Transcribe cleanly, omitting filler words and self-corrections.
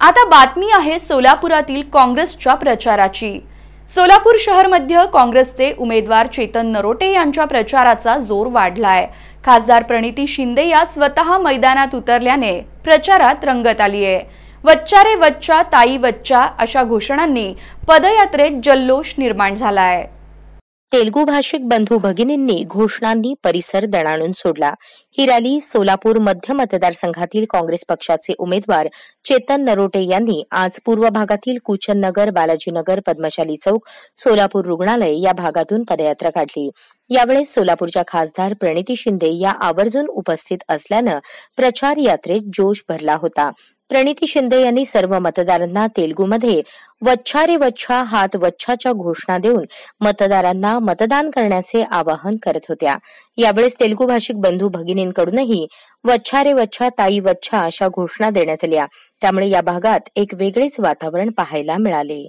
आता बातमी आहे सोलापुरातील काँग्रेसच्या प्रचाराची। सोलापूर शहरमध्ये काँग्रेसचे उमेदवार चेतन नरोटे यांच्या प्रचाराचा जोर वाढलाय। खासदार प्रणिती शिंदे या स्वतः मैदानात उतरल्याने प्रचारात रंगत आली आहे। वच्चा रे वच्चा ताई वच्चा अशा घोषणांनी पदयात्रेत जल्लोष निर्माण झालाय। तेलुगू भाषिक बंधू भगिनींनी घोषणांनी परिसर दणाणून सोडला। ही रॅली सोलापूर मध्य मतदारसंघातील काँग्रेस पक्षाचे उमेदवार चेतन नरोटे यांनी आज पूर्व भागातील कुचन नगर, बालाजीनगर, पद्मशाली चौक, सोलापूर रुग्णालय या भागातून पदयात्रा काढली। यावेळेस सोलापूरच्या खासदार प्रणिती शिंदे या आवर्जून उपस्थित असल्यानं प्रचार यात्रेत जोश भरला होता। प्रणिती शिंदे यांनी सर्व मतदारांना तेलुगूमध्ये वच्छा रे वच्छा हात वच्छाच्या घोषणा देऊन मतदारांना मतदान करण्याचे आवाहन करत होत्या। यावेळेस तेलुगू भाषिक बंधू भगिनींकडूनही वच्छा रे वच्छा ताई वच्छा अशा घोषणा देण्यात आल्या। त्यामुळे या भागात एक वेगळेच वातावरण पाहायला मिळाले।